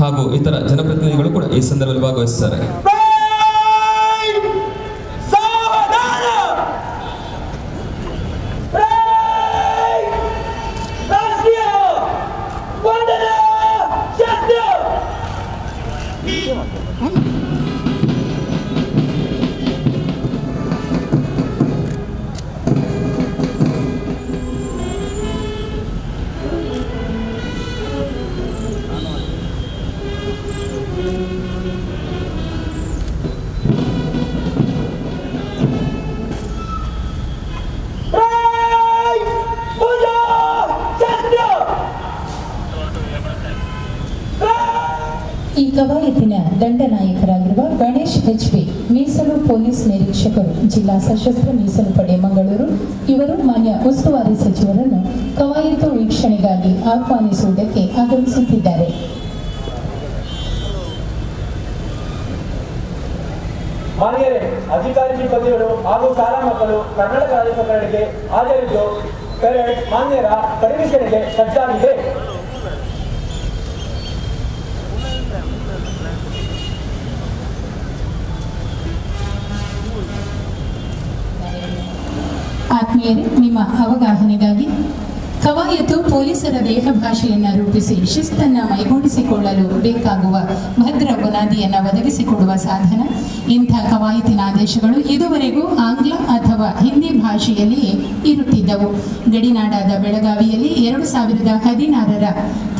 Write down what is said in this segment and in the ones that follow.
ಹಾಗೂ ಇತರ ಜನಪ್ರತಿನಿಧಿಗಳು ಕೂಡ ಈ ಸಂದರ್ಭದಲ್ಲಿ ಭಾಗವಹಿಸುತ್ತಾರೆ. ಈ ಕವಾಯತಿನ ದಂಡನಾಯಕರಾಗಿರುವ ಗಣೇಶ್ ಎಚ್.ಬಿ. ಮೀಸಲು ಪೊಲೀಸ್ ನಿರೀಕ್ಷಕರು, ಜಿಲ್ಲಾ ಸಶಸ್ತ್ರ ಮೀಸಲು ಪಡೆ ಮಂಗಳೂರು ಇವರು ಮಾನ್ಯ ಉಸ್ತುವಾರಿ ಸಚಿವರನ್ನು ಕವಾಯತು ವೀಕ್ಷಣೆಗಾಗಿ ಆಹ್ವಾನಿಸುವುದಕ್ಕೆ ಆಗಮಿಸುತ್ತಿದ್ದಾರೆ. ಮಾನ್ಯರೇ, ಅಧಿಕಾರಿ ಸಿಬ್ಬಂದಿಗಳು ಹಾಗೂ ಶಾಲಾ ಮಕ್ಕಳು ಕರ್ನಾಟಕ ರಾಜ್ಯ ಸರ್ಕಾರಕ್ಕೆ ಹಾಜರಿದ್ದು ಪೆರೇಡ್ ಮಾನ್ಯರ ಪರಿವೀಕ್ಷಣೆಗೆ ಸಜ್ಜಾಗಿದೆ. ಆತ್ಮೀಯರೇ, ನಿಮ್ಮ ಅವಗಾಹನೆಗಾಗಿ ಕವಾಯತು ಪೊಲೀಸರ ದೇಹ ಭಾಷೆಯನ್ನು ರೂಪಿಸಿ ಶಿಸ್ತನ್ನು ಮೈಗೂಡಿಸಿಕೊಳ್ಳಲು ಬೇಕಾಗುವ ಭದ್ರ ಬುನಾದಿಯನ್ನು ಒದಗಿಸಿಕೊಡುವ ಸಾಧನ. ಇಂಥ ಕವಾಯತಿನ ಆದೇಶಗಳು ಇದುವರೆಗೂ ಆಂಗ್ಲ ಅಥವಾ ಹಿಂದಿ ಭಾಷೆಯಲ್ಲಿಯೇ ಇರುತ್ತಿದ್ದವು. ಗಡಿನಾಡಾದ ಬೆಳಗಾವಿಯಲ್ಲಿ 2016ರ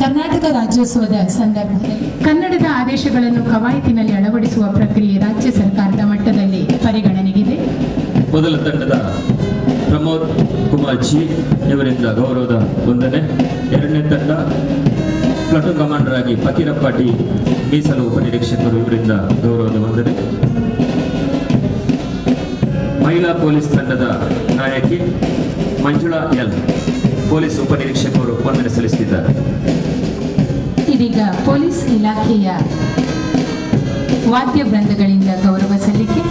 ಕರ್ನಾಟಕ ರಾಜ್ಯೋತ್ಸವದ ಸಂದರ್ಭದಲ್ಲಿ ಕನ್ನಡದ ಆದೇಶಗಳನ್ನು ಕವಾಯತಿನಲ್ಲಿ ಅಳವಡಿಸುವ ಪ್ರಕ್ರಿಯೆ ರಾಜ್ಯ ಸರ್ಕಾರದ ಮಟ್ಟದಲ್ಲಿ ಪರಿಗಣನೆಗಿದೆ. ಮೊದಲ ತಂಡದ ಪ್ರಮೋದ್ ಕುಮಾರ್ ಜಿ ಇವರಿಂದ ಗೌರವದ ವಂದನೆ. ಎರಡನೇ ತಂಡ ಪ್ಲಾಟೂನ್ ಕಮಾಂಡರ್ ಆಗಿ ಫಕೀರಪ್ಪ ಡಿ ಮೀಸಲು ಉಪನಿರೀಕ್ಷಕರು ಇವರಿಂದ ಗೌರವದ ವಂದನೆ. ಮಹಿಳಾ ಪೊಲೀಸ್ ತಂಡದ ನಾಯಕಿ ಮಂಜುಳಾ ಎಲ್ ಪೊಲೀಸ್ ಉಪನಿರೀಕ್ಷಕರು ವಂದನೆ ಸಲ್ಲಿಸುತ್ತಿದ್ದಾರೆ. ಇದೀಗ ಪೊಲೀಸ್ ಇಲಾಖೆಯ ವಾದ್ಯ ವೃಂದಗಳಿಂದ ಗೌರವ ಸಲ್ಲಿಕೆ.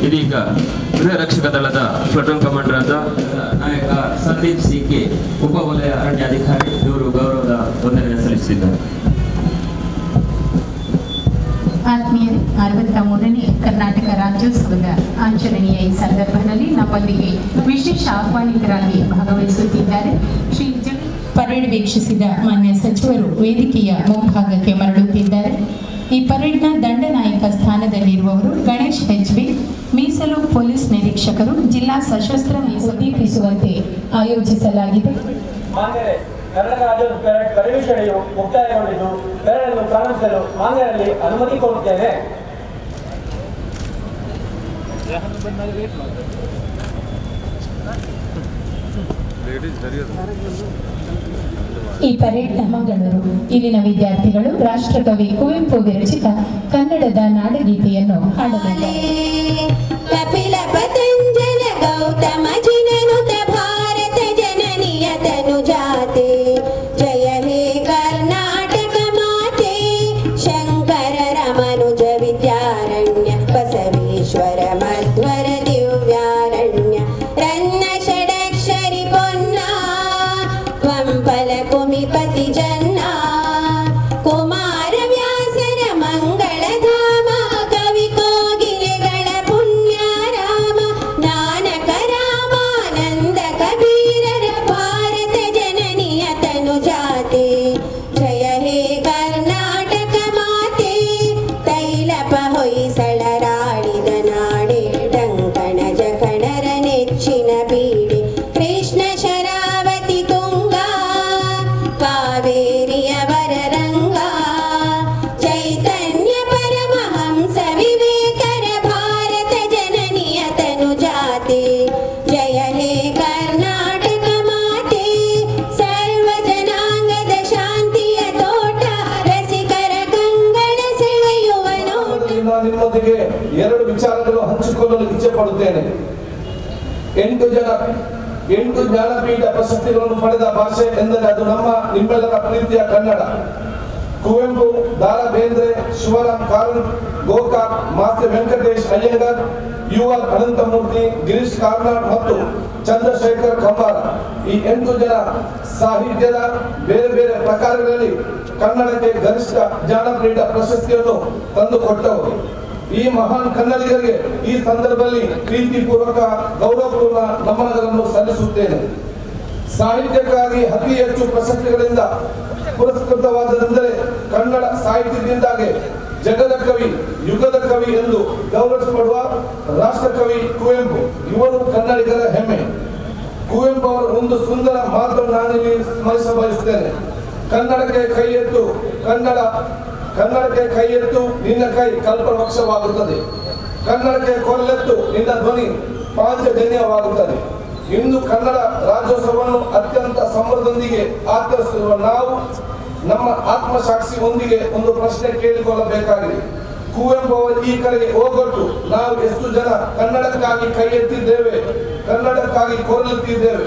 ಇದೀಗ ಗೃಹ ರಕ್ಷಕ ದಳದ ಪ್ಲಾಟೂನ್ ಕಮಾಂಡರ್ ಆದ ನಾಯಕ ಸಂದೀಪ್ ಸಿ.ಕೆ. ಉಪ ವಲಯ ಅರಣ್ಯಾಧಿಕಾರಿ ಇವರು ಗೌರವದ ವಂದನೆ ಸಲ್ಲಿಸಿದ್ದಾರೆ. ಆತ್ಮೀಯ 63ನೇ ಕರ್ನಾಟಕ ರಾಜ್ಯೋತ್ಸವದ ಆಚರಣೆಯ ಈ ಸಂದರ್ಭದಲ್ಲಿ ನಮ್ಮೊಂದಿಗೆ ವಿಶೇಷ ಆಹ್ವಾನಿತರಾಗಿ ಭಾಗವಹಿಸುತ್ತಿದ್ದಾರೆ ಶ್ರೀ ಪರೇಡ್ ವೀಕ್ಷಿಸಿದ ಮಾನ್ಯ ಸಚಿವರು ವೇದಿಕೆಯ ಮುಂಭಾಗಕ್ಕೆ ಮರಳುತ್ತಿದ್ದಾರೆ. ಈ ಪರೇಡ್ನ ದಂಡನಾಯಕ ಸ್ಥಾನದಲ್ಲಿರುವವರು ಗಣೇಶ್ ಎಚ್.ಬಿ. ಮೀಸಲು ಪೊಲೀಸ್ ನಿರೀಕ್ಷಕರು, ಜಿಲ್ಲಾ ಸಶಸ್ತ್ರ ಮೀಸಲು ದೀಪಿಸುವಂತೆ ಆಯೋಜಿಸಲಾಗಿದೆ. ಮಾನ್ಯರೇ, ಕರ್ನಾಟಕ ರಾಜ್ಯೋತ್ಸವ ಪೆರೇಡ್ ಪರಿವೀಕ್ಷಣೆಯು ಮುಕ್ತಾಯಗೊಂಡಿದ್ದು ಪೆರೇಡನ್ನು ಪ್ರಾರಂಭಿಸಲು ಮಾನ್ಯರಲ್ಲಿ ಅನುಮತಿ ಕೋರುತ್ತೇನೆ. ಈ ಪರೇಡ್ನ ಮಂಗಳೂರು ಇಲ್ಲಿನ ವಿದ್ಯಾರ್ಥಿಗಳು ರಾಷ್ಟ್ರಕವಿ ಕುವೆಂಪು ವಿರಚಿತ ಕನ್ನಡದ ನಾಡಗೀತೆಯನ್ನು ಹಾಡಲಿದ್ದಾರೆ. ಕಪಿಲ ಪತಂಜಲ ಗೌತಮ ಜಿನನುತ ಭಾರತ ಜನನಿಯ ತನುಜಾತೆ ಜಯ ಹೇ ಕರ್ನಾಟಕ ಮಾತೆ ಶಂಕರ ರಮನುಜ ವಿದ್ಯಾರಣ್ಯ ಬಸವೇಶ್ವರ ಮಧ್ವರ ದಿವ್ಯಾರಣ್ಯ ರನ್ನ ಷಡಕ್ಷರಿ ಪೊನ್ನ ವಂಪಲ ಕುಮಿಪತಿ ಜನ್ನ ಕುಮಾರ ವ್ಯಾಸರ ಮಂಗಳಧಾಮ ಕವಿ ಕೋಗಿಲೆಗಳ ಪುಣ್ಯ ರಾಮ ನಾನಕ ರಾಮಾನಂದ ಕಬೀರರ ಭಾರತ ಜನನಿಯ ತನುಜಾತೆ ಜಯ ಹೇ ಕರ್ನಾಟಕ ಮಾತೆ ತೈಲಪ ಹೊಯ್ಸಳರಾಳಿದ ನಾಡೆ ಟಂಕಣ ಜಕಣರ ನೆಚ್ಚಿನ ಬೀಡೆ ಕೃಷ್ಣ ಶರಾವತಿ ತುಂಗ ಕಾವೇರಿಯವರ ರಂಗ ಚೈತನ್ಯ ಪರಮಹಂಸ ವಿವೇಕರ ಭಾರತ ಜನನಿಯ ತನುಜಾತೆ ಜಯ ಹೇ ಕರ್ನಾಟಕ ಮಾತೆ ಸರ್ವ ಜನಾಂಗದ ಶಾಂತಿಯ ತೋಟ ರಸಿಕರ ಕಂಗಳ ಸೆಳೆಯುವ ನೋಟ. ನಿಮ್ಮೊಂದಿಗೆ 2 ವಿಚಾರಗಳು ಹಂಚಿಕೊಳ್ಳಲು ಇಚ್ಛೆ ಪಡುತ್ತೇನೆ. 8 ಜ್ಞಾನಪೀಠ ಪ್ರಶಸ್ತಿಗಳನ್ನು ಪಡೆದ ಭಾಷೆ ಎಂದರೆ ಅದು ನಿಮ್ಮೆಲ್ಲರ ಪ್ರೀತಿಯ ಕನ್ನಡ. ಕುವೆಂಪು, ದಾರಾ ಬೇಂದ್ರೆ, ಶಿವರಾಮ್ ಕಾರಂತ್, ಗೋಕಾಕ್, ಮಾಸ್ಟರ್ ವೆಂಕಟೇಶ್ ಅಯ್ಯಂಗಾರ್, ಯುಆರ್ ಅನಂತಮೂರ್ತಿ, ಗಿರೀಶ್ ಕಾರ್ನಾಡ್ ಮತ್ತು ಚಂದ್ರಶೇಖರ್ ಕಂಬಾರ ಈ 8 ಜನ ಸಾಹಿತ್ಯದ ಬೇರೆ ಬೇರೆ ಪ್ರಕಾರಗಳಲ್ಲಿ ಕನ್ನಡಕ್ಕೆ ಗರಿಷ್ಠ ಜ್ಞಾನಪೀಠ ಪ್ರಶಸ್ತಿಯನ್ನು ತಂದುಕೊಟ್ಟವರು. ಈ ಮಹಾನ್ ಕನ್ನಡಿಗರಿಗೆ ಈ ಸಂದರ್ಭದಲ್ಲಿ ಪ್ರೀತಿಪೂರ್ವಕ ಗೌರವಪೂರ್ಣ ನಮನಗಳನ್ನು ಸಲ್ಲಿಸುತ್ತೇನೆ. ಸಾಹಿತ್ಯಕ್ಕಾಗಿ ಅತಿ ಹೆಚ್ಚು ಪ್ರಶಸ್ತಿಗಳಿಂದ ಪುರಸ್ಕೃತವಾದರೆಂದರೆ ಕನ್ನಡ ಸಾಹಿತ್ಯದಿಂದಾಗಿ ಜಗದ ಕವಿ, ಯುಗದ ಕವಿ ಎಂದು ಗೌರವಿಸಲ್ಪಡುವ ರಾಷ್ಟ್ರಕವಿ ಕುವೆಂಪು ಇವರು ಕನ್ನಡಿಗರ ಹೆಮ್ಮೆ. ಕುವೆಂಪು ಅವರ ಒಂದು ಸುಂದರ ಮಾತು ನಾನಿಲ್ಲಿ ಸ್ಮರಿಸ ಬಯಸುತ್ತೇನೆ. ಕನ್ನಡಕ್ಕೆ ಕೈ ಎತ್ತು, ಕನ್ನಡಕ್ಕೆ ಕೈ ಎತ್ತು, ನಿನ್ನ ಕೈ ಕಲ್ಪವೃಕ್ಷವಾಗುತ್ತದೆ. ಕನ್ನಡಕ್ಕೆ ಕೊರಲೆತ್ತು, ನಿನ್ನ ಧ್ವನಿ ಪಾಂಚಜನ್ಯವಾಗುತ್ತದೆ. ಇಂದು ಕನ್ನಡ ರಾಜ್ಯೋತ್ಸವವನ್ನು ಅತ್ಯಂತ ಸಂಭ್ರಮದೊಂದಿಗೆ ಆಚರಿಸಿರುವ ನಾವು ನಮ್ಮ ಆತ್ಮಸಾಕ್ಷಿಯೊಂದಿಗೆ ಒಂದು ಪ್ರಶ್ನೆ ಕೇಳಿಕೊಳ್ಳಬೇಕಾಗಿದೆ. ಕುವೆಂಪು ಅವರು ಈ ಕಡೆಗೆ ಹೋಗೊಟ್ಟು ನಾವು ಎಷ್ಟು ಜನ ಕನ್ನಡಕ್ಕಾಗಿ ಕೈ ಎತ್ತಿದ್ದೇವೆ, ಕನ್ನಡಕ್ಕಾಗಿ ಕೊರಲೆತ್ತಿದ್ದೇವೆ?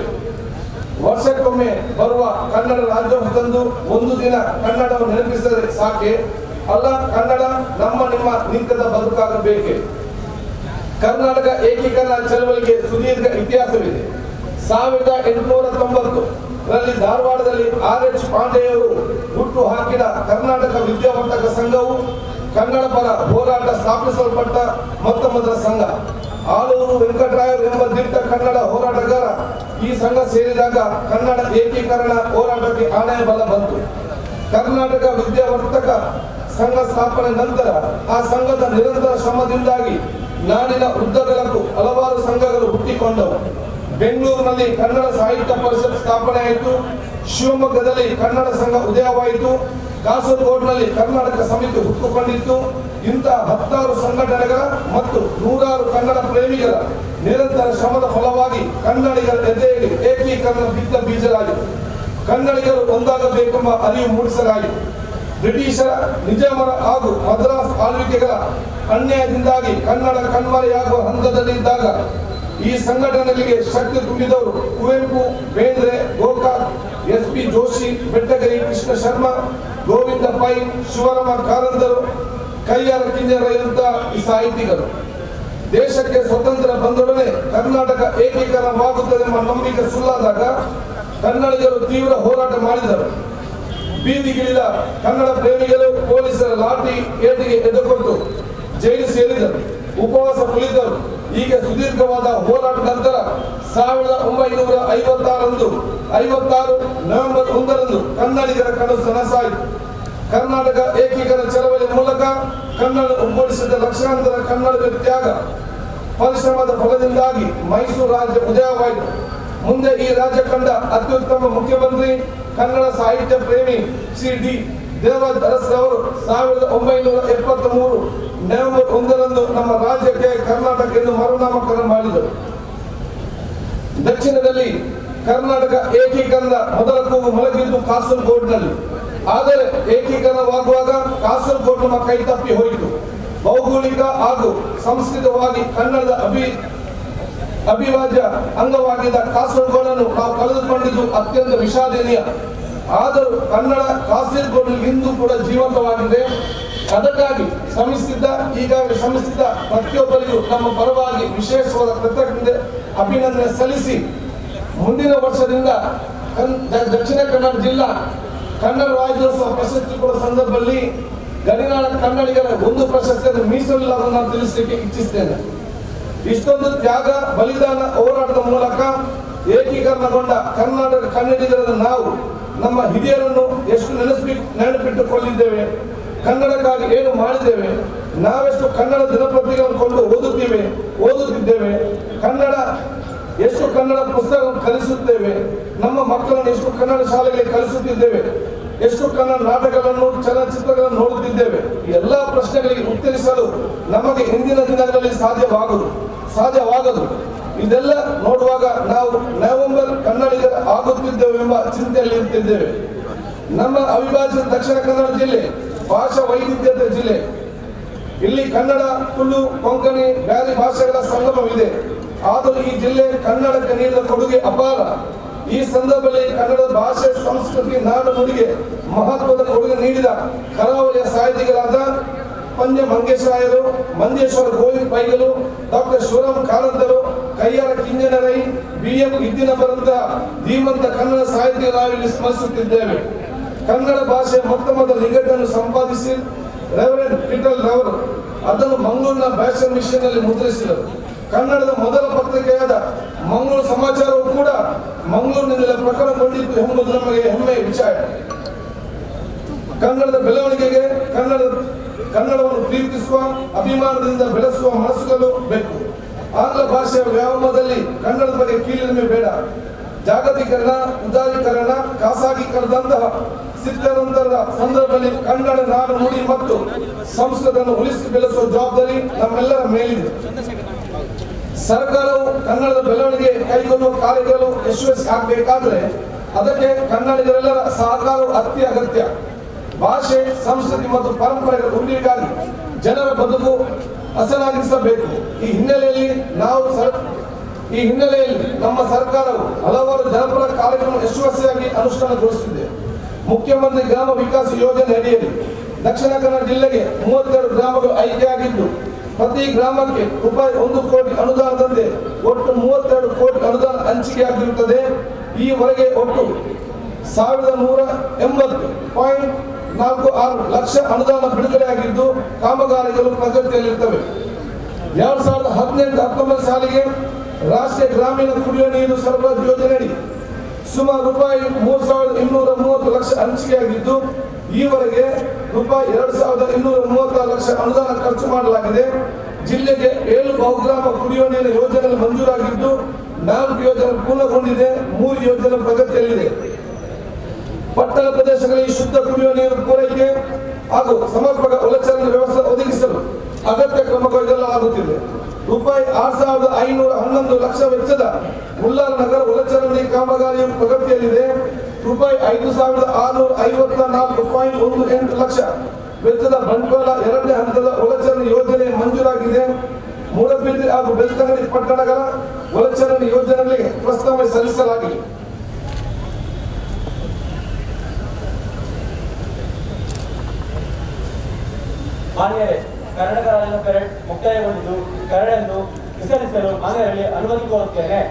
ವರ್ಷಕ್ಕೊಮ್ಮೆ ಬರುವ ಕನ್ನಡ ರಾಜ್ಯೋತ್ಸವದಂದು ಒಂದು ದಿನ ಕನ್ನಡವನ್ನು ನೆನಪಿಸಿದರೆ ಸಾಕೆ? ಅಲ್ಲ, ಕನ್ನಡ ನಮ್ಮ ನಿಮ್ಮ ನಿತ್ಯದ ಬದುಕಾಗಬೇಕೆ? ಕರ್ನಾಟಕ ಏಕೀಕರಣ ಚಳವಳಿಗೆ ಸುದೀರ್ಘ ಇತಿಹಾಸವಿದೆ. 1890ರಲ್ಲಿ ಧಾರವಾಡದಲ್ಲಿ R.H. ಪಾಂಡೆಯವರು ಹುಟ್ಟು ಹಾಕಿದ ಕರ್ನಾಟಕ ವಿದ್ಯಾವರ್ಧಕ ಸಂಘವು ಕನ್ನಡ ಪರ ಹೋರಾಟ ಸ್ಥಾಪಿಸಲ್ಪಟ್ಟ ಮೊತ್ತ ಮೊದಲ ಸಂಘ. ಆಲೂರು ವೆಂಕಟರಾಯರು ಎಂಬ ದಿಟ್ಟ ಕನ್ನಡ ಹೋರಾಟಗಾರ ಈ ಸಂಘ ಸೇರಿದಾಗ ಕನ್ನಡ ಏಕೀಕರಣ ಹೋರಾಟಕ್ಕೆ ಆಣೆಯ ಬಲ ಬಂತು. ಕರ್ನಾಟಕ ವಿದ್ಯಾವರ್ಧಕ ಸಂಘ ಸ್ಥಾಪನೆ ನಂತರ ಆ ಸಂಘದ ನಿರಂತರ ಶ್ರಮದಿಂದಾಗಿ ನಾಡಿನ ಉದ್ದಗಲಕ್ಕೂ ಹಲವಾರು ಸಂಘಗಳು ಹುಟ್ಟಿಕೊಂಡವು. ಬೆಂಗಳೂರಿನಲ್ಲಿ ಕನ್ನಡ ಸಾಹಿತ್ಯ ಪರಿಷತ್ ಸ್ಥಾಪನೆ ಆಯಿತು. ಶಿವಮೊಗ್ಗದಲ್ಲಿ ಕನ್ನಡ ಸಂಘ ಉದಯವಾಯಿತು. ಕಾಸರಗೋಡಿನಲ್ಲಿ ಕರ್ನಾಟಕ ಸಮಿತಿ ಹುಟ್ಟುಕೊಂಡಿತ್ತು. ಇಂಥ 10 ಸಂಘಟನೆಗಳ ಮತ್ತು 100 ಕನ್ನಡ ಪ್ರೇಮಿಗಳ ನಿರಂತರ ಶ್ರಮದ ಫಲವಾಗಿ ಕನ್ನಡಿಗರ ಎದೆಯಲ್ಲಿ ಏಕೀಕರಣ ಬಿದ್ದ ಬೀಜಲಾಯಿತು. ಕನ್ನಡಿಗರು ಒಂದಾಗಬೇಕೆಂಬ ಅರಿವು ಮೂಡಿಸಲಾಯಿತು. ಬ್ರಿಟಿಷರ, ನಿಜಾಮರ ಹಾಗೂ ಮದ್ರಾಸ್ ಆಳ್ವಿಕೆಗಳ ಅನ್ಯಾಯದಿಂದಾಗಿ ಕನ್ನಡ ಕಣ್ಮರೆಯಾಗುವ ಹಂತದಲ್ಲಿದ್ದಾಗ ಈ ಸಂಘಟನೆಗಳಿಗೆ ಶಕ್ತಿ ತುಂಬಿದವರು ಕುವೆಂಪು, ಬೇಂದ್ರೆ, ಗೋಕಾಕ್, S.P. ಜೋಶಿ, ಬೆಟ್ಟಗರಿ ಕೃಷ್ಣ ಶರ್ಮಾ, ಗೋವಿಂದ ಪೈ, ಶಿವರಾಮ ಕಾರಂತರು, ಕೈಯಾರ ಕಿಂಜರಯ್ಯಂತ ಈ ಸಾಹಿತಿಗಳು. ದೇಶಕ್ಕೆ ಸ್ವತಂತ್ರ ಬಂದೊಡನೆ ಕರ್ನಾಟಕ ಏಕೀಕರಣವಾಗುತ್ತದೆಂಬ ನಂಬಿಕೆ ಸುಳ್ಳಾದಾಗ ಕನ್ನಡಿಗರು ತೀವ್ರ ಹೋರಾಟ ಮಾಡಿದರು. ಬೀದಿಗಿಳಿದ ಕನ್ನಡ ಪ್ರೇಮಿಗಳು ಪೊಲೀಸರ ಲಾಠಿ ಏಟಿಗೆ ಎದುರುಕೊಟ್ಟು ಜೈಲು ಸೇರಿದರು, ಉಪವಾಸ ಕುಳಿತರು. ಹೀಗೆ ಸುದೀರ್ಘವಾದ ಹೋರಾಟ ನಂತರ 1956 ನವೆಂಬರ್ 1ರಂದು ಕನ್ನಡಿಗರ ಕನಸು ನನಸಾಯಿತು. ಕರ್ನಾಟಕ ಏಕೀಕರಣ ಚಳವಳಿ ಮೂಲಕ ಕನ್ನಡ ಒಗ್ಗೂಡಿಸಿದ ಲಕ್ಷಾಂತರ ಕನ್ನಡಿಗರ ತ್ಯಾಗ ಪರಿಶ್ರಮದ ಫಲದಿಂದಾಗಿ ಮೈಸೂರು ರಾಜ್ಯ ಉದಯವಾಯಿತು. ಮುಂದೆ ಈ ರಾಜ್ಯ ಕಂಡ ಅತ್ಯುತ್ತಮ ಮುಖ್ಯಮಂತ್ರಿ ಕನ್ನಡ ಸಾಹಿತ್ಯ ಪ್ರೇಮಿ ಶ್ರೀ ಡಿ. ದೇವರಾಜ ಅರಸರವರು 1973 ನವೆಂಬರ್ 1ರಂದು ನಮ್ಮ ರಾಜ್ಯಕ್ಕೆ ಕರ್ನಾಟಕ ಎಂದು ಮರುನಾಮಕರಣ ಮಾಡಿದರು. ದಕ್ಷಿಣದಲ್ಲಿ ಕರ್ನಾಟಕ ಏಕೀಕರಣದ ಮೊದಲ ಕೂಗು ಮೊಳಗಿದ್ದು ಕಾಸರಗೋಡಿನಲ್ಲಿ. ಆದರೆ ಏಕೀಕರಣವಾಗುವಾಗ ಕಾಸರಗೋಡು ನಮ್ಮ ಕೈ ತಪ್ಪಿ ಹೋಯಿತು. ಭೌಗೋಳಿಕ ಹಾಗೂ ಸಾಂಸ್ಕೃತಿಕವಾಗಿ ಕನ್ನಡದ ಅವಿಭಾಜ್ಯ ಅಂಗವಾಗಿದ್ದ ಕಾಸರಗೋಡನ್ನು ನಾವು ಕಳೆದುಕೊಂಡಿದ್ದು ಅತ್ಯಂತ ವಿಷಾದನೀಯ. ಆದರೂ ಕನ್ನಡ ಕಾಸರಗೋಡು ಇಂದು ಕೂಡ ಜೀವಂತವಾಗಿದೆ. ಅದಕ್ಕಾಗಿ ಈಗಾಗಲೇ ಶ್ರಮಿಸಿದ ಪ್ರತಿಯೊಬ್ಬರಿಗೂ ನಮ್ಮ ಪರವಾಗಿ ವಿಶೇಷವಾದ ಕೃತಜ್ಞತೆ, ಅಭಿನಂದನೆ ಸಲ್ಲಿಸಿ ಮುಂದಿನ ವರ್ಷದಿಂದ ದಕ್ಷಿಣ ಕನ್ನಡ ಜಿಲ್ಲಾ ಕನ್ನಡ ರಾಜ್ಯೋತ್ಸವ ಪ್ರಶಸ್ತಿ ಕೊಡುವ ಸಂದರ್ಭದಲ್ಲಿ ಗಡಿನಾಡ ಕನ್ನಡಿಗರ ಒಂದು ಪ್ರಶಸ್ತಿಯನ್ನು ಮೀಸಲಿಲ್ಲವನ್ನು ನಾನು ತಿಳಿಸಲಿಕ್ಕೆ ಇಚ್ಛಿಸ್ತೇನೆ. ಇಷ್ಟೊಂದು ತ್ಯಾಗ, ಬಲಿದಾನ, ಹೋರಾಟದ ಮೂಲಕ ಏಕೀಕರಣಗೊಂಡ ಕರ್ನಾಟಕ ಕನ್ನಡಿಗರನ್ನು ನಾವು ನಮ್ಮ ಹಿರಿಯರನ್ನು ಎಷ್ಟು ನೆನಪಿಟ್ಟುಕೊಂಡಿದ್ದೇವೆ, ಕನ್ನಡಕ್ಕಾಗಿ ಏನು ಮಾಡಿದ್ದೇವೆ, ನಾವೆಷ್ಟು ಕನ್ನಡ ದಿನಪತ್ರಿಕೆಗಳನ್ನು ಕೊಂಡು ಓದುತ್ತಿದ್ದೇವೆ, ಎಷ್ಟು ಕನ್ನಡ ಪುಸ್ತಕಗಳನ್ನು ಕಲಿಸುತ್ತೇವೆ, ನಮ್ಮ ಮಕ್ಕಳನ್ನು ಎಷ್ಟು ಕನ್ನಡ ಶಾಲೆಗಳಿಗೆ ಕಲಿಸುತ್ತಿದ್ದೇವೆ, ಎಷ್ಟು ಕನ್ನಡ ನಾಟಕಗಳನ್ನು, ಚಲನಚಿತ್ರಗಳನ್ನು ನೋಡುತ್ತಿದ್ದೇವೆ. ಎಲ್ಲ ಪ್ರಶ್ನೆಗಳಿಗೆ ಉತ್ತರಿಸಲು ನಮಗೆ ಇಂದಿನ ದಿನಗಳಲ್ಲಿ ಸಾಧ್ಯವಾಗದು. ಇದೆಲ್ಲ ನೋಡುವಾಗ ನಾವು ನವೆಂಬರ್ ಕನ್ನಡಿಗರ ಆಗುತ್ತಿದ್ದೇವೆಂಬ ಚಿಂತೆಯಲ್ಲಿ ಇರುತ್ತಿದ್ದೇವೆ. ನಮ್ಮ ಅವಿಭಾಜಿತ ದಕ್ಷಿಣ ಕನ್ನಡ ಜಿಲ್ಲೆ ಭಾಷಾ ವೈವಿಧ್ಯತೆ ಜಿಲ್ಲೆ. ಇಲ್ಲಿ ಕನ್ನಡ, ತುಳು, ಕೊಂಕಣಿ, ಬ್ಯಾರಿ ಭಾಷೆಗಳ ಸಂಗಮವಿದೆ. ಆದರೂ ಈ ಜಿಲ್ಲೆ ಕನ್ನಡಕ್ಕೆ ನೀಡಿದ ಕೊಡುಗೆ ಅಪಾರ. ಈ ಸಂದರ್ಭದಲ್ಲಿ ಕನ್ನಡದ ಭಾಷೆ, ಸಂಸ್ಕೃತಿ, ನಾಡು ನುಡಿಗೆ ಮಹತ್ವದ ಕೊಡುಗೆ ನೀಡಿದ ಕರಾವಳಿಯ ಸಾಹಿತಿಗಳಾದ ಪಂಜ ಮಂಗೇಶರಾಯರು, ಮಂಜೇಶ್ವರ ಗೋವಿಂದ ಪೈಗಲು, ಡಾಕ್ಟರ್ ಶಿವರಾಮ್ ಕಾರಂತರು, ಕಯ್ಯಾರ ಕಿಂಜನರೈ, BM ಇದ್ದಿನವರಂತಹ ಧೀಮಂತ ಕನ್ನಡ ಸಾಹಿತಿಗಳು ನಾವಿಲ್ಲಿ ಸ್ಮರಿಸುತ್ತಿದ್ದೇವೆ. ಕನ್ನಡ ಭಾಷೆ ಮೊತ್ತ ಮೊದಲ ನಿಘಂಟನ್ನು ಸಂಪಾದಿಸಿ ರೆವರೆಂಡ್ ಪೀಟರ್ ರವರು ಅದನ್ನು ಮಂಗಳೂರಿನ ಫ್ಯಾಷನ್ ಮಿಷನ್ ನಲ್ಲಿ ಮುದ್ರಿಸಿದರು. ಕನ್ನಡದ ಮೊದಲ ಪತ್ರಿಕೆಯಾದ ಮಂಗಳೂರು ಸಮಾಚಾರವು ಕೂಡ ಮಂಗಳೂರಿನಿಂದಲೇ ಪ್ರಕಟಗೊಂಡಿತ್ತು ಎಂಬುದು ನಮಗೆ ಹೆಮ್ಮೆಯ ವಿಚಾರ. ಕನ್ನಡದ ಬೆಳವಣಿಗೆಗೆ ಕನ್ನಡವನ್ನು ಪ್ರೀತಿಸುವ, ಅಭಿಮಾನದಿಂದ ಬೆಳೆಸುವ ಮನಸ್ಸುಗಳು ಬೇಕು. ಆಂಗ್ಲ ಭಾಷೆಯ ವ್ಯಾಮೋಹದಲ್ಲಿ ಕನ್ನಡದ ಬಗ್ಗೆ ಕೀಳಿರಿಮೆ ಬೇಡ. ಜಾಗತೀಕರಣ, ಉದಾರೀಕರಣ, ಖಾಸಗೀಕರಣದಂತಹ ಸಿದ್ಧಾಂತದ ಸಂದರ್ಭದಲ್ಲಿ ಕನ್ನಡ ನಾಡು ನುಡಿ ಮತ್ತು ಸಂಸ್ಕೃತಿಯನ್ನು ಉಳಿಸಿ ಬೆಳೆಸುವ ಜವಾಬ್ದಾರಿ ನಮ್ಮೆಲ್ಲರ ಮೇಲಿದೆ. ಸರ್ಕಾರವು ಕನ್ನಡದ ಬೆಳವಣಿಗೆ ಕೈಗೊಳ್ಳುವ ಕಾರ್ಯಗಳು ಯಶಸ್ವಿ ಆಗಬೇಕಾದ್ರೆ ಅದಕ್ಕೆ ಕನ್ನಡಿಗರೆಲ್ಲರ ಸಹಕಾರವು ಅತಿ ಅಗತ್ಯ. ಭಾಷೆ, ಸಂಸ್ಕೃತಿ ಮತ್ತು ಪರಂಪರೆಗಳ ಉಳಿವಿಗಾಗಿ ಜನರ ಬದುಕು ಹಸನಾಗಿಸಬೇಕು. ಈ ಹಿನ್ನೆಲೆಯಲ್ಲಿ ನಮ್ಮ ಸರ್ಕಾರವು ಹಲವಾರು ಜನಪರ ಕಾರ್ಯಕ್ರಮ ಯಶಸ್ವಿಯಾಗಿ ಅನುಷ್ಠಾನಗೊಳಿಸುತ್ತಿದೆ. ಮುಖ್ಯಮಂತ್ರಿ ಗ್ರಾಮ ವಿಕಾಸ ಯೋಜನೆ ಅಡಿಯಲ್ಲಿ ದಕ್ಷಿಣ ಕನ್ನಡ ಜಿಲ್ಲೆಗೆ 32 ಗ್ರಾಮಗಳು ಆಯ್ಕೆಯಾಗಿದ್ದು ಪ್ರತಿ ಗ್ರಾಮಕ್ಕೆ ರೂಪಾಯಿ 1 ಕೋಟಿ ಅನುದಾನದಂತೆ ಒಟ್ಟು 32 ಕೋಟಿ ಅನುದಾನ ಹಂಚಿಕೆಯಾಗಿರುತ್ತದೆ. ಈವರೆಗೆ ಒಟ್ಟು 1180.46 ಲಕ್ಷ ಅನುದಾನ ಬಿಡುಗಡೆಯಾಗಿದ್ದು ಕಾಮಗಾರಿಗಳು ಪ್ರಗತಿಯಲ್ಲಿರುತ್ತವೆ. 2018-19 ಸಾಲಿಗೆ ರಾಷ್ಟ್ರೀಯ ಗ್ರಾಮೀಣ ಕುಡಿಯುವ ನೀರು ಸರಬರಾಜು ಯೋಜನೆಯಡಿ ಸುಮಾರು ರೂಪಾಯಿ 3,230 ಲಕ್ಷ ಹಂಚಿಕೆಯಾಗಿದ್ದು ಈವರೆಗೆ ರೂಪಾಯಿ 2,236 ಲಕ್ಷ ಅನುದಾನ ಖರ್ಚು ಮಾಡಲಾಗಿದೆ. ಜಿಲ್ಲೆಗೆ 7 ಬಹುಗ್ರಾಮ ಕುಡಿಯುವ ನೀರಿನ ಯೋಜನೆ ಮಂಜೂರಾಗಿದ್ದು 4 ಯೋಜನೆ ಪೂರ್ಣಗೊಂಡಿದೆ, 3 ಯೋಜನೆ ಪ್ರಗತಿಯಲ್ಲಿದೆ. ಪಟ್ಟಣ ಪ್ರದೇಶಗಳಲ್ಲಿ ಶುದ್ಧ ಕುಡಿಯುವ ನೀರು ಪೂರೈಕೆ ಹಾಗೂ ಸಮರ್ಪಕ ಒಳಚರಂಡಿ ವ್ಯವಸ್ಥೆ ಒದಗಿಸಲು ಅಗತ್ಯ ಕ್ರಮ ಕೈಗೊಳ್ಳಲಾಗುತ್ತಿದೆ. ರೂಪಾಯಿ 6,511 ಲಕ್ಷ ವೆಚ್ಚದ ಉಲ್ಲಾರ ನಗರ ಒಳಚರಂಡಿ ಕಾಮಗಾರಿಯು ಪ್ರಗತಿಯಲ್ಲಿದೆ. ರೂಪಾಯಿ 5,654.18 ಲಕ್ಷ ವೆಚ್ಚದ ಬಂಟ್ವಾಳ 2ನೇ ಹಂತದ ಒಳಚರಂಡಿ ಯೋಜನೆ ಮಂಜೂರಾಗಿದೆ. ಮೂಡಬಿದ್ರೆ ಹಾಗೂ ಬೆಳ್ತಂಗಡಿ ಪಟ್ಟಣಗಳ ಒಳಚರಂಡಿ ಯೋಜನೆಗಳಿಗೆ ಪ್ರಸ್ತಾವನೆ ಸಲ್ಲಿಸಲಾಗಿದೆ. ಮಾನ್ಯರೇ, ಕರ್ನಾಟಕ ರಾಜ್ಯದ ಪೆರೇಡ್ ಮುಕ್ತಾಯಗೊಂಡಿದ್ದು ಪೆರೇಡನ್ನು ವಿಸರ್ಜಿಸಲು ಮಾನ್ಯರಲ್ಲಿ ಅನುಮತಿ ಕೋರುತ್ತೇನೆ.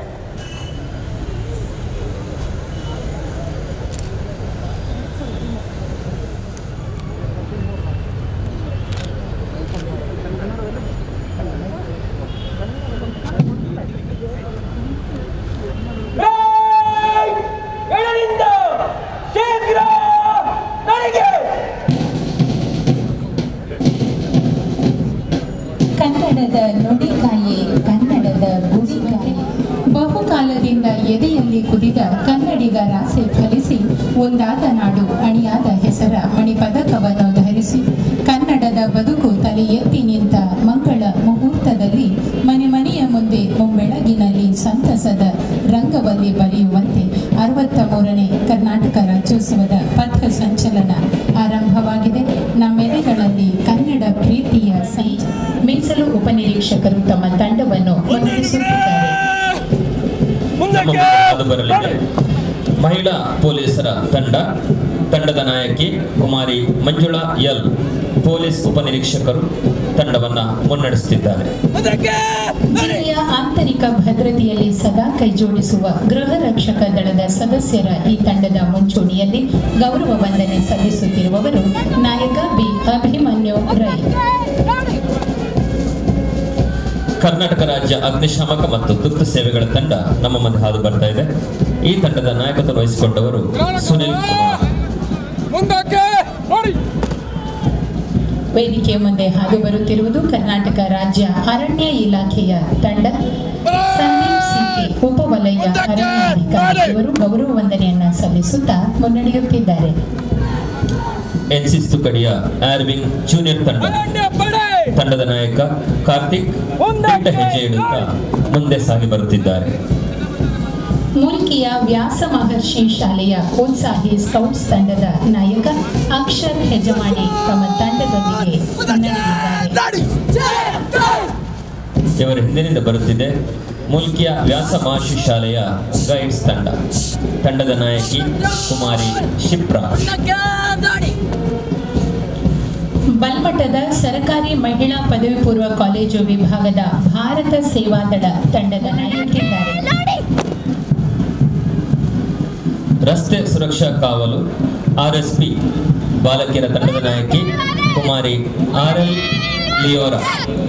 ಕನ್ನಡದ ನುಡಿಕಾಯಿ, ಕನ್ನಡದ ಗುಡಿಕಾಯಿ. ಬಹುಕಾಲದಿಂದ ಎದೆಯಲ್ಲಿ ಕುದಿದ ಕನ್ನಡಿಗ ರಾಸೆ ಫಲಿಸಿ ಒಂದಾದ ನಾಡು ಅಣಿಯಾದ ಹೆಸರ ಮಣಿಪದಕವನ್ನು ಧರಿಸಿ ಕನ್ನಡದ ಬದುಕು ತಲೆ ಎತ್ತಿ ನಿಂತ ಮಂಗಳ ಮುಹೂರ್ತದಲ್ಲಿ ಮನೆ ಮನೆಯ ಮುಂದೆ ಮುಂಬೆಳಗಿನಲ್ಲಿ ಸಂತಸದ ರಂಗವಲ್ಲಿ ಬರೆಯುವಂತೆ 63ನೇ ಕರ್ನಾಟಕ ರಾಜ್ಯೋತ್ಸವದ ಪಥ ಸಂಚಲನ ಆರಂಭವಾಗಿದೆ. ನಮ್ಮೆಲೆಗಳಲ್ಲಿ ಕನ್ನಡ ಪ್ರೀತಿಯ ಮೀಸಲು ಉಪನಿರೀಕ್ಷಕರು ತಮ್ಮ ತಂಡವನ್ನು ಹೊರಡಿಸುತ್ತಿದ್ದಾರೆ. ಮಹಿಳಾ ಪೊಲೀಸರ ತಂಡದ ನಾಯಕಿ ಕುಮಾರಿ ಮಂಜುಳಾ ಎಲ್, ಪೊಲೀಸ್ ಉಪನಿರೀಕ್ಷಕರು ತಂಡವನ್ನ ಮುನ್ನಡೆಸುತ್ತಿದ್ದಾರೆ. ಜಿಲ್ಲೆಯ ಆಂತರಿಕ ಭದ್ರತೆಯಲ್ಲಿ ಸದಾ ಕೈಜೋಡಿಸುವ ಗೃಹ ರಕ್ಷಕ ದಳದ ಸದಸ್ಯರ ಈ ತಂಡದ ಮುಂಚೂಣಿಯಲ್ಲಿ ಗೌರವ ವಂದನೆ ಸಲ್ಲಿಸುತ್ತಿರುವವರು ನಾಯಕ ಬಿ ಅಭಿಮನ್ಯು ರೈ. ಕರ್ನಾಟಕ ರಾಜ್ಯ ಅಗ್ನಿಶಾಮಕ ಮತ್ತು ತುರ್ತು ಸೇವೆಗಳ ತಂಡ ನಮ್ಮ ಮುಂದೆ ಹಾದು ಬರ್ತಾ ಇದೆ. ಈ ತಂಡದ ನಾಯಕತ್ವ ವಹಿಸಿಕೊಂಡವರು ಸುನಿಲ್ ಕುಮಾರ್. ವೇದಿಕೆಯ ಮುಂದೆ ಹಾದು ಬರುತ್ತಿರುವುದು ಕರ್ನಾಟಕ ರಾಜ್ಯ ಅರಣ್ಯ ಇಲಾಖೆಯ ತಂಡ. ಸಂದೀಪ್ ಸಿಕೆ, ಉಪವಲಯ ಅರಣ್ಯಾಧಿಕಾರಿ ಇವರು ಗೌರವ ವಂದನೆಯನ್ನ ಸಲ್ಲಿಸುತ್ತಾ ಮುನ್ನಡೆಯುತ್ತಿದ್ದಾರೆ. ಎನ್ಸಿಸಿ ತುಕಡಿಯ ಆರ್ವಿಂಗ್ ಜೂನಿಯರ್ ತಂಡದ ನಾಯಕ ಕಾರ್ತಿಕ್ ದೊಡ್ಡ ಹೆಜ್ಜೆ ಇಡುತ್ತಾ ಮುಂದೆ ಸಾಗಿ ಬರುತ್ತಿದ್ದಾರೆ. ಮುಲ್ಕಿಯ ವ್ಯಾಸ ಮಹರ್ಷಿ ಶಾಲೆಯ ಉತ್ಸಾಹಿ ಸ್ಕೌಟ್ಸ್ ತಂಡದ ನಾಯಕ ಅಕ್ಷರ್ ಹೆಜಮಾಡಿ ತಮ್ಮ ತಂಡದೊಂದಿಗೆ ಮುನ್ನಡೆದಿದ್ದಾರೆ. ಇವರ ಹಿಂದಿನಿಂದ ಬರುತ್ತಿದೆ ಮುಲ್ಕಿಯ ವ್ಯಾಸಮಹರ್ಷಿ ಶಾಲೆಯ ಗೈಡ್ಸ್ ತಂಡದ ನಾಯಕಿ ಕುಮಾರಿ ಶಿಪ್ರಾ. ಬಲ್ಮಠದ ಸರ್ಕಾರಿ ಮಹಿಳಾ ಪದವಿ ಪೂರ್ವ ಕಾಲೇಜು ವಿಭಾಗದ ಭಾರತ ಸೇವಾದಳ ತಂಡದ ನಾಯಕಿದ್ದಾರೆ. ರಸ್ತೆ ಸುರಕ್ಷಾ ಕಾವಲು RSP ಬಾಲಕಿಯರ ತಂಡದ ನಾಯಕಿ ಕುಮಾರಿ RL ಲಿಯೋರಾ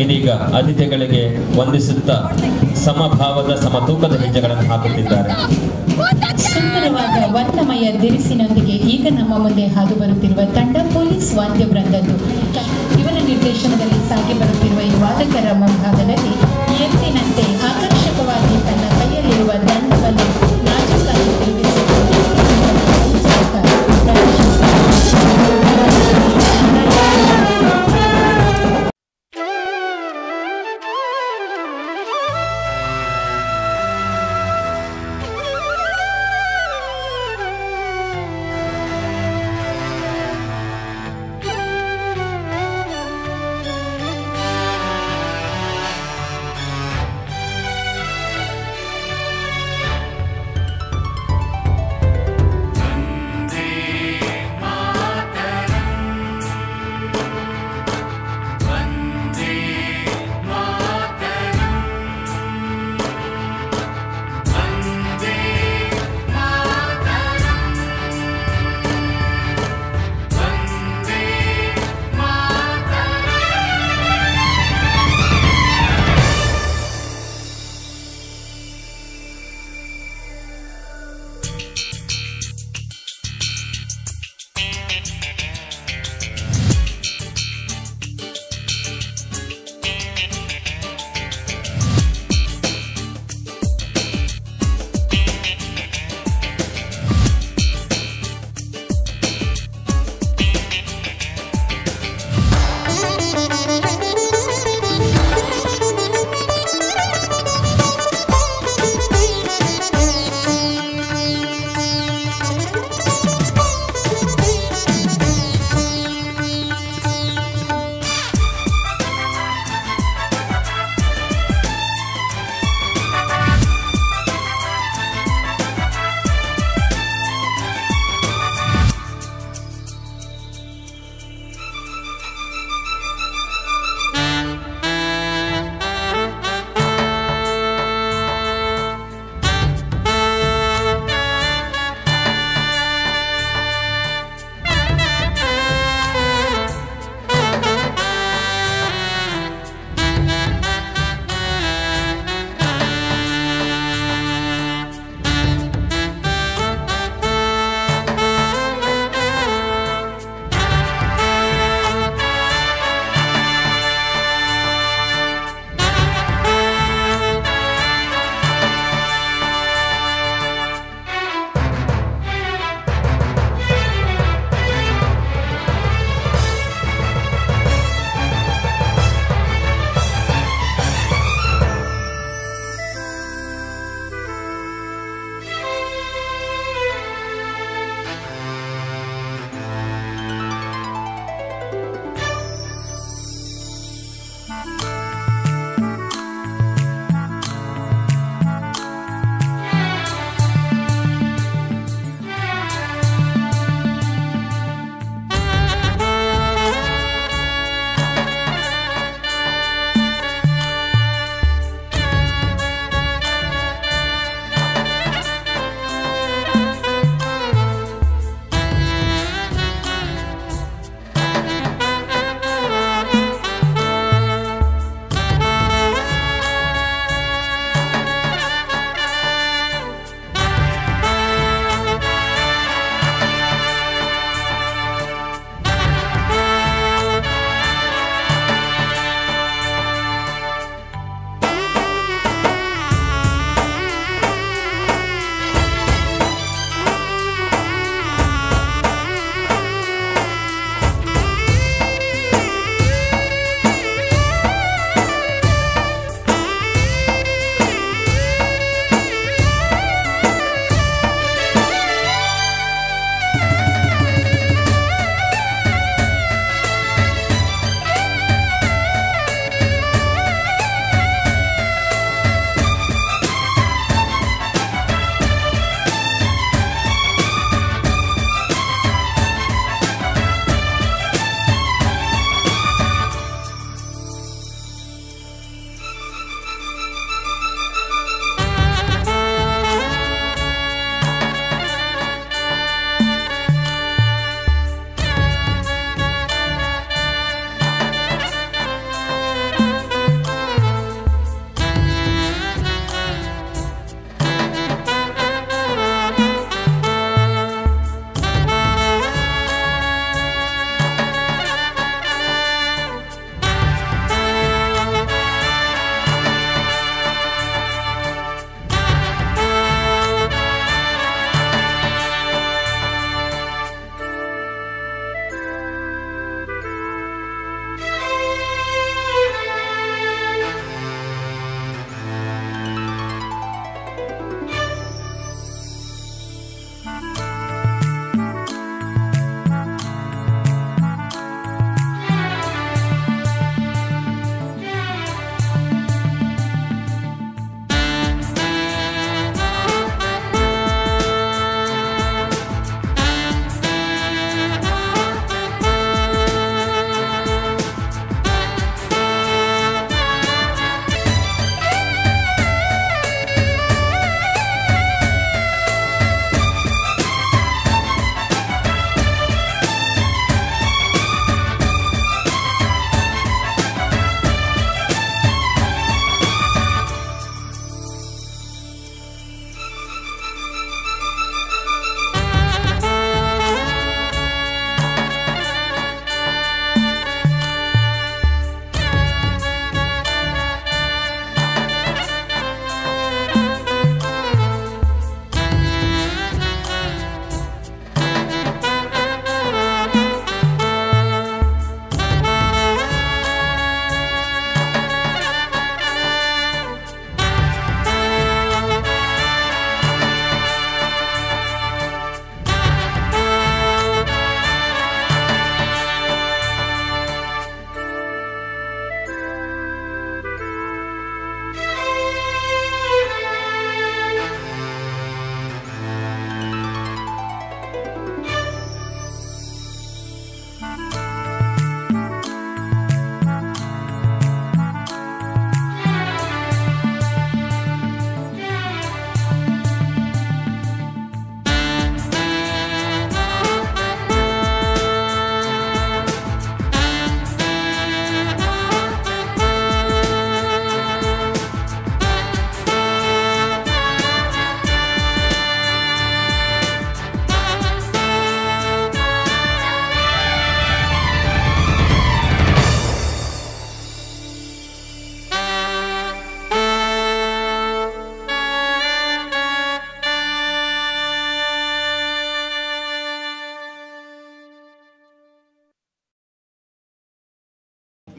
ಇದೀಗ ಅತಿಥಿಗಳಿಗೆ ವಂದಿಸುತ್ತಾ ಸಮಭಾವದ ಸಮತೂಕದ ಹೆಜ್ಜೆಗಳನ್ನು ಹಾಕುತ್ತಿದ್ದಾರೆ. ಸುಂದರವಾದ ವರ್ಣಮಯ ದಿರಿಸಿನೊಂದಿಗೆ ಈಗ ನಮ್ಮ ಮುಂದೆ ಹಾದು ಬರುತ್ತಿರುವ ತಂಡ ಪೊಲೀಸ್ ವಾದ್ಯ ವೃಂದದ್ದು. ಇವರ ನಿರ್ದೇಶನದಲ್ಲಿ ಸಾಗಿ ಬರುತ್ತಿರುವ ಈ ವಾದಕರ ಮುಂಭಾಗದಲ್ಲಿ ಎತ್ತಿನಂತೆ ಆಕರ್ಷಕವಾಗಿ ತನ್ನ ಕೈಯಲ್ಲಿರುವ ದಂಡವನ್ನು ನಾಜೂಕಾಗಿ ತಿರುಗಿಸಿಕೊಂಡು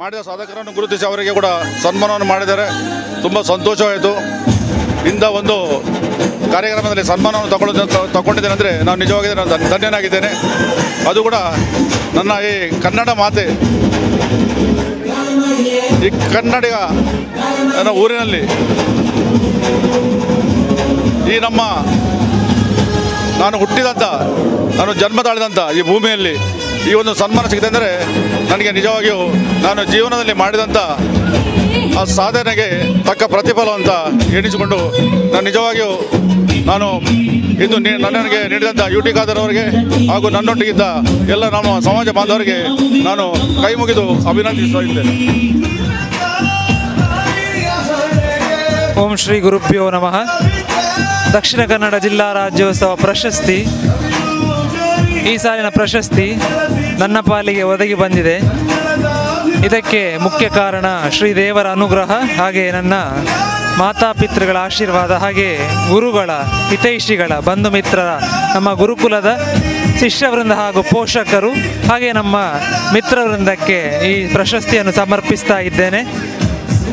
ಮಾಡಿದ ಸಾಧಕರನ್ನು ಗುರುತಿಸಿ ಅವರಿಗೆ ಕೂಡ ಸನ್ಮಾನವನ್ನು ಮಾಡಿದ್ದಾರೆ. ತುಂಬ ಸಂತೋಷವಾಯಿತು. ಇಂಥ ಒಂದು ಕಾರ್ಯಕ್ರಮದಲ್ಲಿ ಸನ್ಮಾನವನ್ನು ತಗೊಂಡಿದ್ದೇನೆ ಅಂದರೆ ನಾನು ನಿಜವಾಗಿ ನಾನು ಧನ್ಯನಾಗಿದ್ದೇನೆ. ಅದು ಕೂಡ ನನ್ನ ಈ ಕನ್ನಡ ಮಾತೆ, ಈ ಕನ್ನಡಿಗ ನನ್ನ ಊರಿನಲ್ಲಿ, ಈ ನಮ್ಮ ನಾನು ಹುಟ್ಟಿದಂಥ, ನಾನು ಜನ್ಮ ತಾಳಿದಂಥ ಈ ಭೂಮಿಯಲ್ಲಿ ಈ ಒಂದು ಸನ್ಮಾನ ಸಿಗಿದೆ ಅಂದರೆ ನನಗೆ ನಿಜವಾಗಿಯೂ ನಾನು ಜೀವನದಲ್ಲಿ ಮಾಡಿದಂಥ ಆ ಸಾಧನೆಗೆ ತಕ್ಕ ಪ್ರತಿಫಲ ಅಂತ ಎಣಿಸಿಕೊಂಡು ನಾನು ನಿಜವಾಗಿಯೂ ನಾನು ಇಂದು ನನಗೆ ನೀಡಿದಂಥ UT ಖಾದರ್ ಅವರಿಗೆ ಹಾಗೂ ನನ್ನೊಟ್ಟಿಗಿದ್ದ ಎಲ್ಲ ನಮ್ಮ ಸಮಾಜ ಬಾಂಧವರಿಗೆ ನಾನು ಕೈ ಮುಗಿದು ಅಭಿನಂದಿಸ್ತಾ ಇದ್ದೇನೆ. ಓಂ ಶ್ರೀ ಗುರುಭ್ಯೋ ನಮಃ. ದಕ್ಷಿಣ ಕನ್ನಡ ಜಿಲ್ಲಾ ರಾಜ್ಯೋತ್ಸವ ಪ್ರಶಸ್ತಿ, ಈ ಸಾಲಿನ ಪ್ರಶಸ್ತಿ ನನ್ನ ಪಾಲಿಗೆ ಒದಗಿ ಬಂದಿದೆ. ಇದಕ್ಕೆ ಮುಖ್ಯ ಕಾರಣ ಶ್ರೀದೇವರ ಅನುಗ್ರಹ, ಹಾಗೆ ನನ್ನ ಮಾತಾಪಿತೃಗಳ ಆಶೀರ್ವಾದ, ಹಾಗೆ ಗುರುಗಳ, ಹಿತೈಷಿಗಳ, ಬಂಧು ಮಿತ್ರರ, ನಮ್ಮ ಗುರುಕುಲದ ಶಿಷ್ಯವೃಂದ ಹಾಗೂ ಪೋಷಕರು, ಹಾಗೆ ನಮ್ಮ ಮಿತ್ರವೃಂದಕ್ಕೆ ಈ ಪ್ರಶಸ್ತಿಯನ್ನು ಸಮರ್ಪಿಸ್ತಾ ಇದ್ದೇನೆ.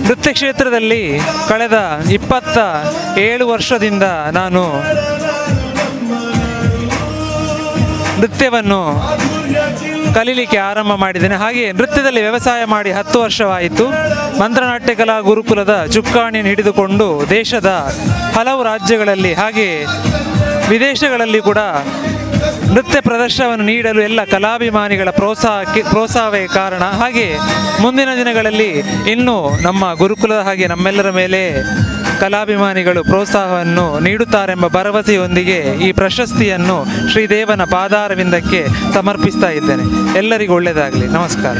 ನೃತ್ಯ ಕ್ಷೇತ್ರದಲ್ಲಿ ಕಳೆದ 27 ವರ್ಷದಿಂದ ನಾನು ನೃತ್ಯವನ್ನು ಕಲೀಲಿಕ್ಕೆ ಆರಂಭ ಮಾಡಿದ್ದೇನೆ. ಹಾಗೆ ನೃತ್ಯದಲ್ಲಿ ವ್ಯವಸಾಯ ಮಾಡಿ 10 ವರ್ಷವಾಯಿತು. ಮಂತ್ರನಾಟ್ಯ ಕಲಾ ಗುರುಕುಲದ ಚುಕ್ಕಾಣಿಯನ್ನು ಹಿಡಿದುಕೊಂಡು ದೇಶದ ಹಲವು ರಾಜ್ಯಗಳಲ್ಲಿ ಹಾಗೆ ವಿದೇಶಗಳಲ್ಲಿ ಕೂಡ ನೃತ್ಯ ಪ್ರದರ್ಶನವನ್ನು ನೀಡಲು ಎಲ್ಲ ಕಲಾಭಿಮಾನಿಗಳ ಪ್ರೋತ್ಸಾಹವೇ ಕಾರಣ. ಹಾಗೆ ಮುಂದಿನ ದಿನಗಳಲ್ಲಿ ಇನ್ನೂ ನಮ್ಮ ಗುರುಕುಲದ ಹಾಗೆ ನಮ್ಮೆಲ್ಲರ ಮೇಲೆ ಕಲಾಭಿಮಾನಿಗಳು ಪ್ರೋತ್ಸಾಹವನ್ನು ನೀಡುತ್ತಾರೆಂಬ ಭರವಸೆಯೊಂದಿಗೆ ಈ ಪ್ರಶಸ್ತಿಯನ್ನು ಶ್ರೀದೇವನ ಪಾದಾರವಿಂದಕ್ಕೆ ಸಮರ್ಪಿಸ್ತಾ ಇದ್ದೇನೆ. ಎಲ್ಲರಿಗೂ ಒಳ್ಳೆಯದಾಗಲಿ. ನಮಸ್ಕಾರ.